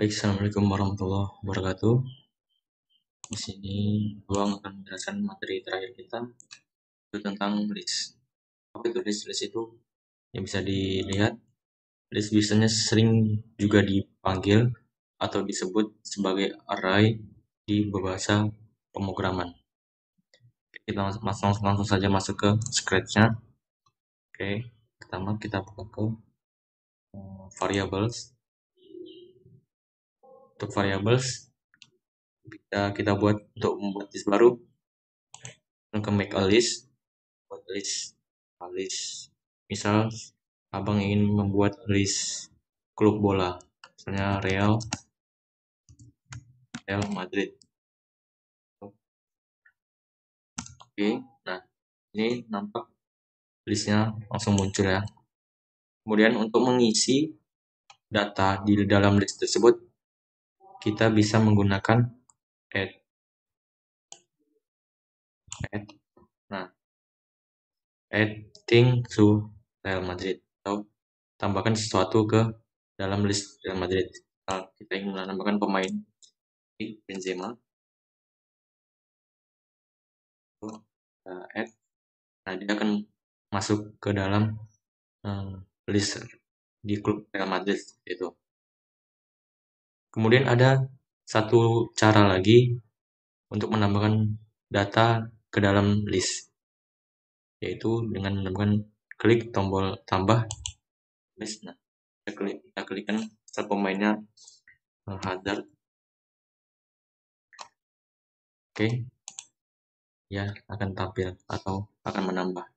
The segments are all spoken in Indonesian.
Baik, assalamualaikum warahmatullahi wabarakatuh. Di sini Luang akan menjelaskan materi terakhir kita itu tentang list. Apa itu list? List itu yang bisa dilihat. List biasanya sering juga dipanggil atau disebut sebagai array di bahasa pemrograman. Kita langsung saja masuk ke Scratch-nya. Oke, pertama kita buka ke variables. Untuk variables kita buat untuk membuat list baru. Ke make a list, buat list. Misal abang ingin membuat list klub bola, misalnya Real Madrid. Oke, nah ini nampak listnya langsung muncul ya. Kemudian untuk mengisi data di dalam list tersebut, kita bisa menggunakan add. Nah, adding to Real Madrid, atau tambahkan sesuatu ke dalam list Real Madrid. Nah, kita ingin menambahkan pemain Benzema, add. Nah, dia akan masuk ke dalam list di klub Real Madrid itu. Kemudian ada satu cara lagi untuk menambahkan data ke dalam list, yaitu dengan menambahkan klik tombol tambah list. Nah, kita klikkan start pemainnya Hazard. Oke, ya akan tampil atau akan menambah.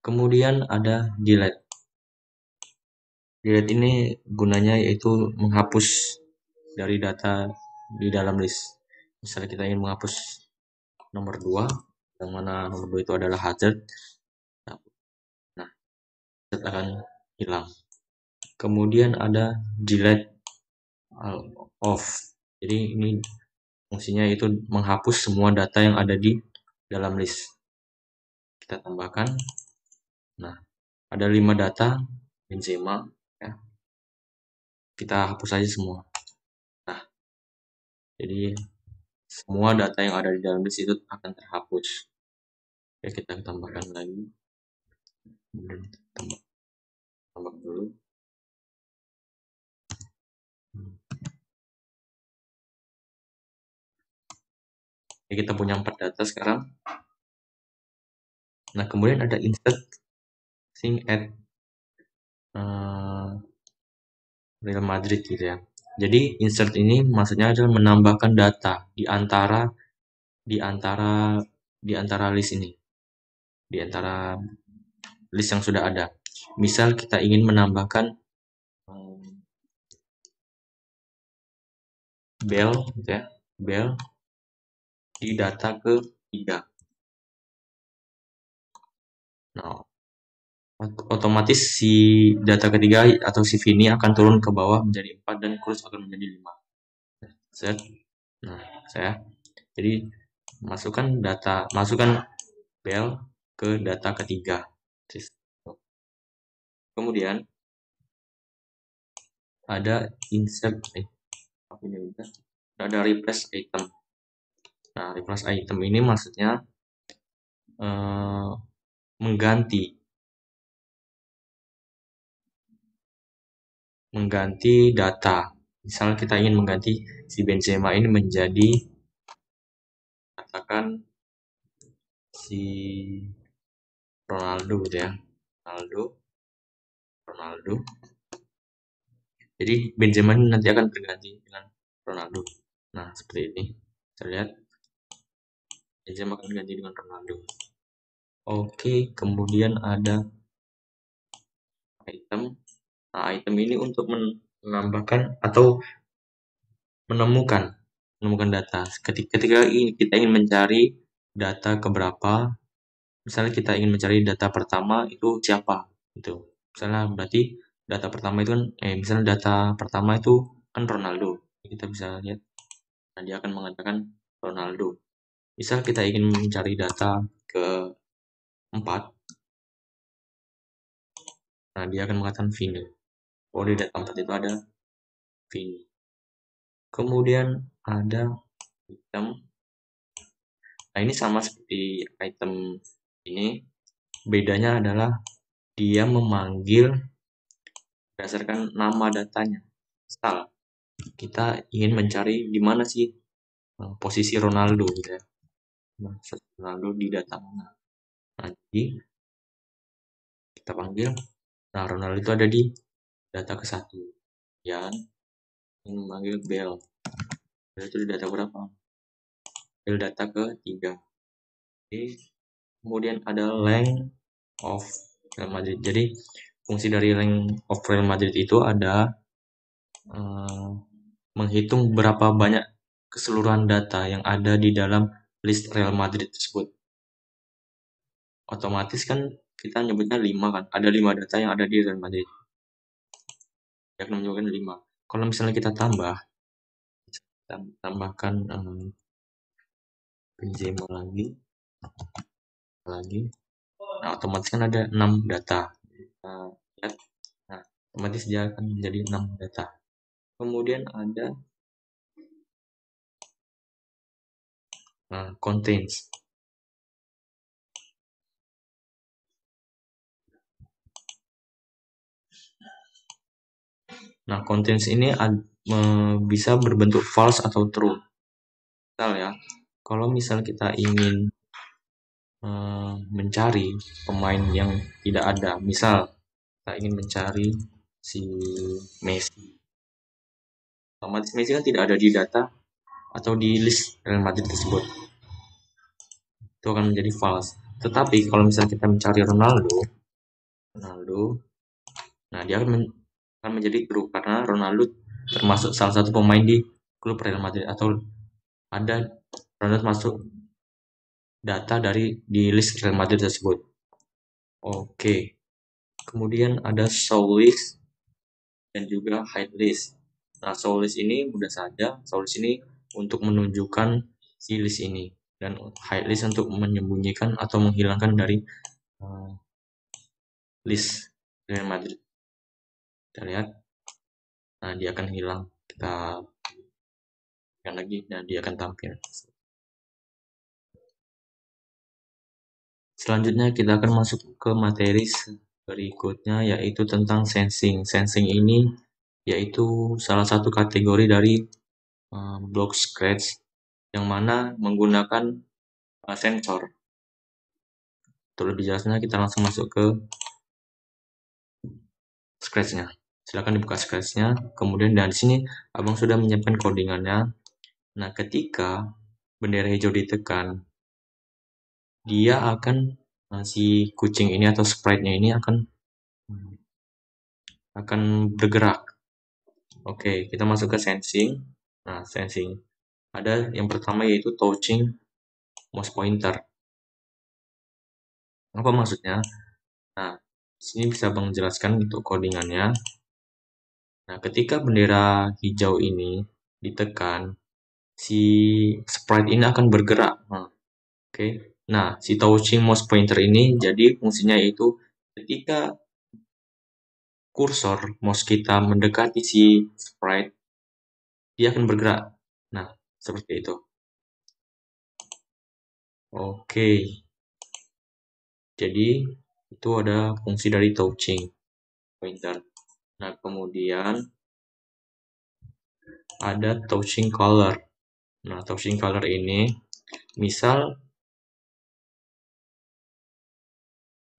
Kemudian ada delete. Delete ini gunanya yaitu menghapus dari data di dalam list. Misalnya kita ingin menghapus nomor 2, yang mana nomor 2 itu adalah Hazard. Nah, Hazard akan hilang. Kemudian ada delete off. Jadi ini fungsinya yaitu menghapus semua data yang ada di dalam list. Kita tambahkan. Nah, ada 5 data Benzema ya. Kita hapus saja semua. Nah, jadi semua data yang ada di dalam list itu akan terhapus. Oke, kita tambahkan lagi. Tambah dulu. Oke, kita punya 4 data sekarang. Nah, kemudian ada insert thing at Real Madrid gitu ya. Jadi insert ini maksudnya adalah menambahkan data di antara list ini. Di antara list yang sudah ada. Misal kita ingin menambahkan Bell gitu ya. Bell di data ketiga. Nah, otomatis si data ketiga atau si Vini akan turun ke bawah menjadi 4 dan Cruz akan menjadi 5. Set. Nah, jadi masukkan Bell ke data ketiga. Kemudian ada insert ada replace item. Nah, replace item ini maksudnya mengganti data. Misal kita ingin mengganti si Benzema ini menjadi katakan si Ronaldo gitu ya. Ronaldo. Jadi Benzema ini nanti akan berganti dengan Ronaldo. Nah, seperti ini. Kita lihat Benzema akan ganti dengan Ronaldo. Oke, kemudian ada item. Nah, item ini untuk menambahkan atau menemukan data. Ketika kita ingin mencari data keberapa, misalnya kita ingin mencari data pertama itu siapa, itu. Misalnya berarti data pertama itu kan, misalnya data pertama itu kan Ronaldo. Kita bisa lihat, nah dia akan mengatakan Ronaldo. Misal kita ingin mencari data ke-4, nah dia akan mengatakan Vini. Oh, di data 4 itu ada Vini. Kemudian ada item. Nah, ini sama seperti item ini. Bedanya adalah dia memanggil berdasarkan nama datanya. Misal, kita ingin mencari di mana sih posisi Ronaldo gitu ya. Ronaldo di data mana. Nah, jadi kita panggil. Nah, Ronaldo itu ada di data ke-1. Ya, ini memanggil Bell. Bell itu di data berapa? Bell data ke-3. Oke. Kemudian ada length of Real Madrid. Jadi fungsi dari length of Real Madrid itu ada menghitung berapa banyak keseluruhan data yang ada di dalam list Real Madrid tersebut. Otomatis kan kita nyebutnya 5 kan, ada 5 data yang ada di Real Madrid. Ya akan menunjukkan 5. Kalau misalnya kita tambahkan Benzema lagi, nah otomatis kan ada 6 data. Kita lihat, nah otomatis dia akan menjadi 6 data. Kemudian ada contains. Nah, contains ini bisa berbentuk false atau true. Misal ya, kalau misal kita ingin mencari pemain yang tidak ada, misal kita ingin mencari si Messi. Otomatis Messi kan tidak ada di data atau di list Real Madrid tersebut. Itu akan menjadi false. Tetapi kalau misalnya kita mencari Ronaldo, nah dia akan menjadi true karena Ronaldo termasuk salah satu pemain di klub Real Madrid atau ada Ronaldo masuk data dari di list Real Madrid tersebut. Oke. Kemudian ada show list dan juga hide list. Nah, show list ini mudah saja. Show list ini untuk menunjukkan si list ini dan hide list untuk menyembunyikan atau menghilangkan dari list Real Madrid. Kita lihat. Nah, dia akan hilang. Kita lihat lagi dan dia akan tampil. Selanjutnya kita akan masuk ke materi berikutnya yaitu tentang sensing. Sensing ini yaitu salah satu kategori dari block Scratch yang mana menggunakan sensor. Untuk lebih jelasnya kita langsung masuk ke Scratch-nya. Silakan dibuka Scratch-nya. Kemudian dari sini Abang sudah menyiapkan codingannya. Nah, ketika bendera hijau ditekan, dia akan si kucing ini atau sprite-nya ini akan bergerak. Oke, kita masuk ke sensing. Nah, sensing. Ada yang pertama yaitu touching mouse pointer. Apa maksudnya? Nah, sini bisa Bang jelaskan untuk codingannya. Nah, ketika bendera hijau ini ditekan, si sprite ini akan bergerak. Oke. Nah, si touching mouse pointer ini jadi fungsinya itu ketika kursor mouse kita mendekati si sprite, dia akan bergerak. Nah, seperti itu. Oke. Jadi, itu ada fungsi dari touching pointer. Nah, kemudian ada touching color. Nah, touching color ini, misal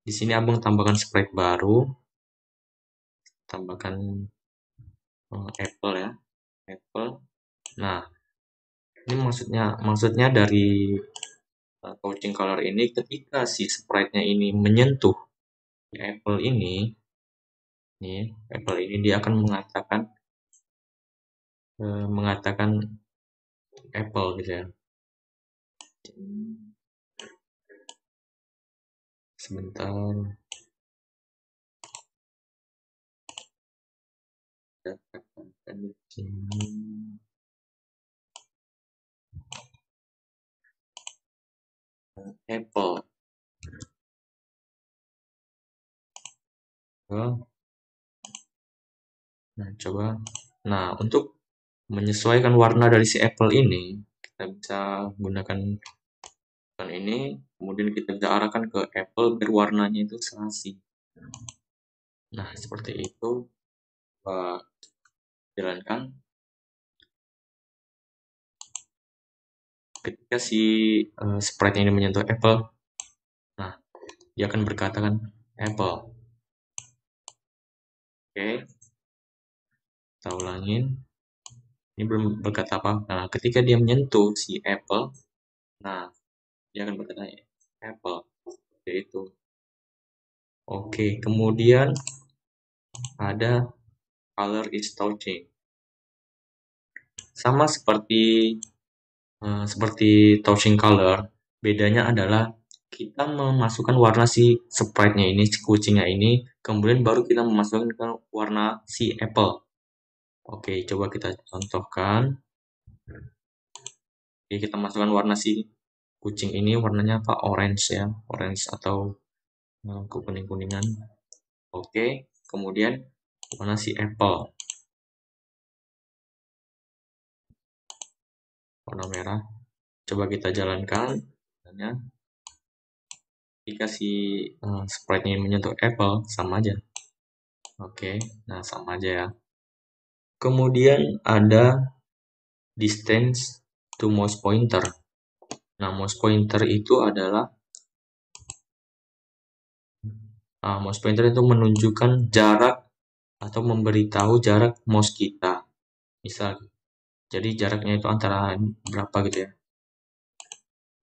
di sini Abang tambahkan sprite baru, tambahkan apple ya, apple. Nah, ini maksudnya dari touching color ini ketika si sprite-nya ini menyentuh apple ini, apple ini dia akan mengatakan apple gitu ya. Sebentar. Dapatkan di sini. Apple. Nah, coba. Nah, untuk menyesuaikan warna dari si apple ini, kita bisa gunakan ini, kemudian kita bisa arahkan ke apple biar warnanya itu serasi. Nah, seperti itu. Jalankan. Ketika si sprite ini menyentuh apple, nah dia akan berkata kan apple. Oke, kita ulangin. Ini belum berkata apa. Nah, ketika dia menyentuh si apple, nah dia akan berkata apple. Seperti itu. Oke, kemudian ada color is touching. Sama seperti touching color, bedanya adalah kita memasukkan warna si sprite-nya ini, si kucingnya ini, kemudian baru kita memasukkan ke warna si apple. Oke, coba kita contohkan. Oke, kita masukkan warna si kucing ini, warnanya apa? Orange ya, orange atau kekuning-kuningan. Oke, kemudian warna si apple, warna merah. Coba kita jalankan. Jika si sprite ini menyentuh apple, sama aja. Oke, nah sama aja ya. Kemudian ada distance to mouse pointer. Nah, mouse pointer itu adalah mouse pointer itu menunjukkan jarak atau memberitahu jarak mouse kita. Misal, jadi jaraknya itu antara berapa gitu ya.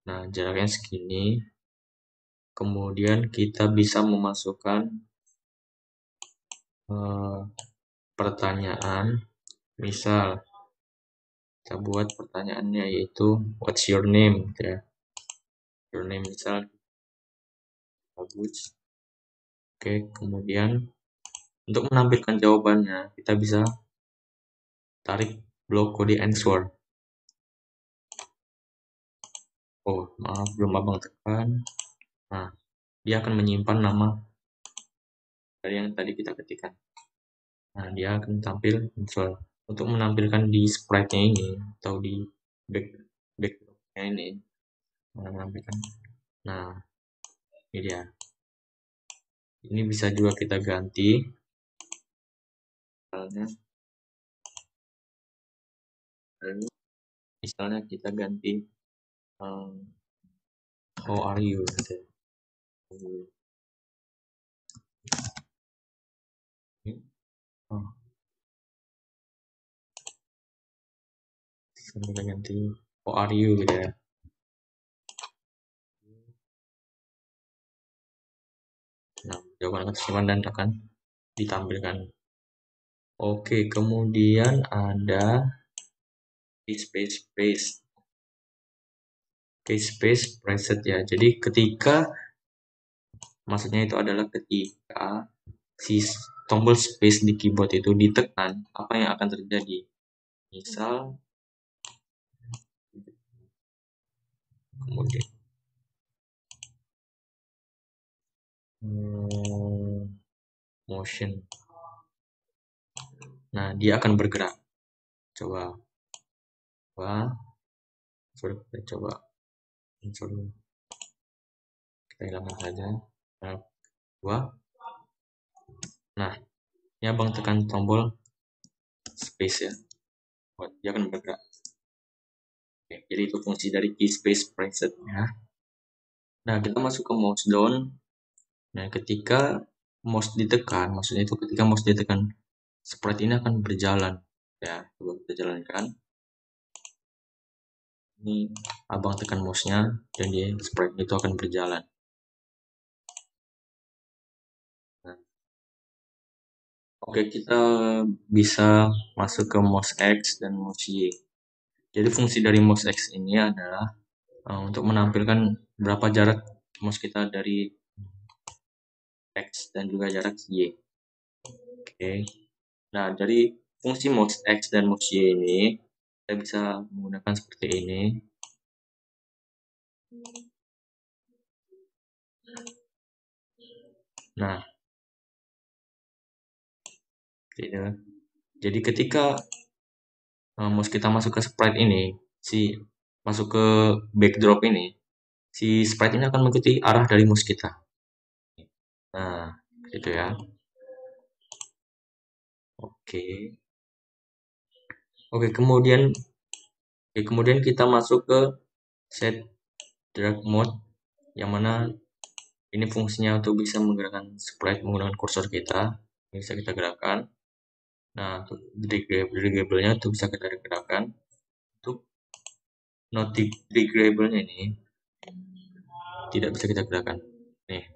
Nah, jaraknya segini. Kemudian kita bisa memasukkan pertanyaan. Misal, kita buat pertanyaannya yaitu what's your name gitu ya. Your name misal bagus. Oke, kemudian untuk menampilkan jawabannya kita bisa tarik blok kode answer. Oh, maaf belum abang tekan. Nah, dia akan menyimpan nama dari yang tadi kita ketikkan. Nah, dia akan tampil answer. Untuk menampilkan di sprite-nya ini atau di background-nya ini menampilkan. Nah, ini dia. Ini bisa juga kita ganti. Misalnya kita ganti how are you gitu. Oh, kita ganti how are you gitu ya. Nah, jawaban kesimpulan dan akan ditampilkan. Oke, kemudian ada space preset ya. Jadi ketika maksudnya itu adalah ketika si tombol space di keyboard itu ditekan, apa yang akan terjadi? Misal kemudian motion. Nah, dia akan bergerak. Coba kita coba kita hilangkan saja. Nah, ini abang tekan tombol space ya. Dia akan bergerak. Oke, jadi itu fungsi dari key space preset ya. Nah, kita masuk ke mouse down. Nah, ketika mouse ditekan, maksudnya itu ketika mouse ditekan, sprite ini akan berjalan. Ya, coba kita jalankan. Ini abang tekan mouse-nya dan dia sprite itu akan berjalan. Nah, oke, kita bisa masuk ke mouse X dan mouse Y. Jadi fungsi dari mouse X ini adalah untuk menampilkan berapa jarak mouse kita dari X dan juga jarak Y. Oke. Nah, dari fungsi mouse X dan mouse Y ini kita bisa menggunakan seperti ini. Nah, jadi ketika mouse kita masuk ke sprite ini, masuk ke backdrop ini, si sprite ini akan mengikuti arah dari mouse kita. Nah, gitu ya. Oke, kemudian kita masuk ke set drag mode, yang mana ini fungsinya untuk bisa menggerakkan sprite menggunakan kursor kita. Ini bisa kita gerakkan. Nah, untuk draggable-nya itu bisa kita gerakkan. Untuk not draggable-nya ini tidak bisa kita gerakkan. Nih,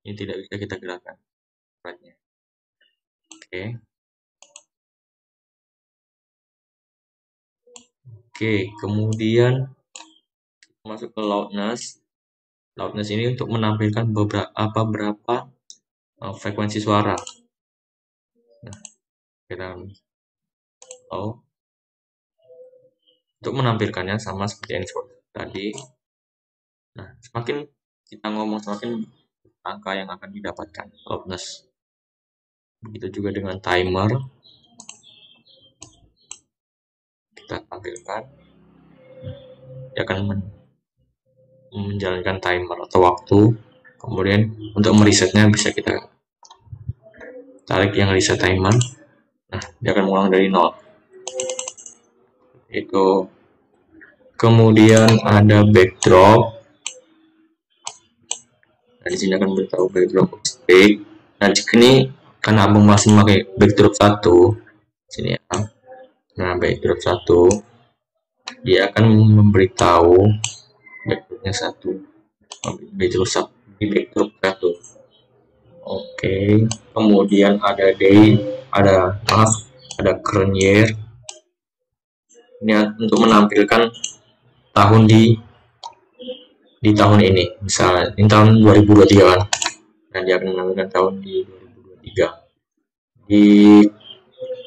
ini tidak bisa kita gerakkan sprite-nya. Oke, kemudian masuk ke loudness. Loudness ini untuk menampilkan berapa frekuensi suara. Nah, kita untuk menampilkannya sama seperti yang tadi. Nah, semakin kita ngomong, semakin angka yang akan didapatkan loudness. Begitu juga dengan timer. Kita tampilkan, dia akan menjalankan timer atau waktu. Kemudian untuk meresetnya bisa kita tarik yang reset timer. Nah, dia akan mengulang dari 0. Itu. Kemudian ada backdrop. Nah, di sini akan beritahu backdrop speak. Nah, di sini karena abang masih memakai backdrop 1, sini ya. Nah, backdrop 1 dia akan memberitahu backdropnya 1. Backdrop 1. Oke, kemudian ada ada current year. Ini untuk menampilkan tahun di tahun ini. Misalnya ini tahun 2023 kan. Dan dia akan menampilkan tahun di 2023. Di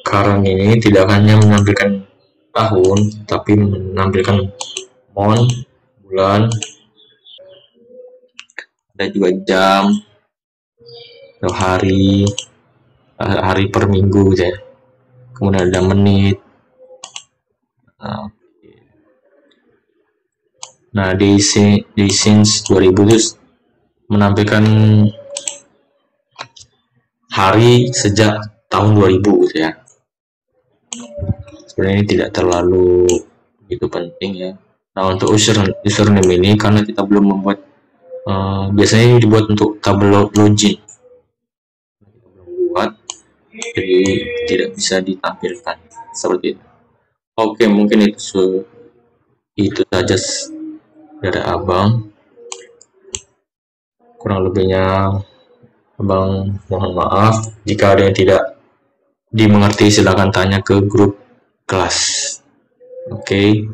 current ini tidak hanya menampilkan tahun, tapi menampilkan month, bulan, ada juga jam, atau hari per minggu ya. Kemudian ada menit. Nah, di since 2000 itu menampilkan hari sejak tahun 2000 gitu ya. Sebenarnya ini tidak terlalu begitu penting ya. Nah, untuk username ini karena kita belum membuat, biasanya ini dibuat untuk tabel login, jadi tidak bisa ditampilkan seperti itu. Oke, mungkin itu saja dari abang. Kurang lebihnya abang mohon maaf. Jika ada yang tidak dimengerti silakan tanya ke grup kelas. Oke.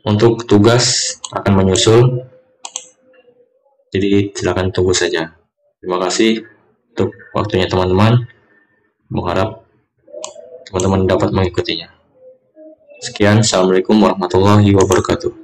Untuk tugas akan menyusul, jadi silakan tunggu saja. Terima kasih untuk waktunya teman-teman. Mengharap teman-teman dapat mengikutinya. Sekian, assalamualaikum warahmatullahi wabarakatuh.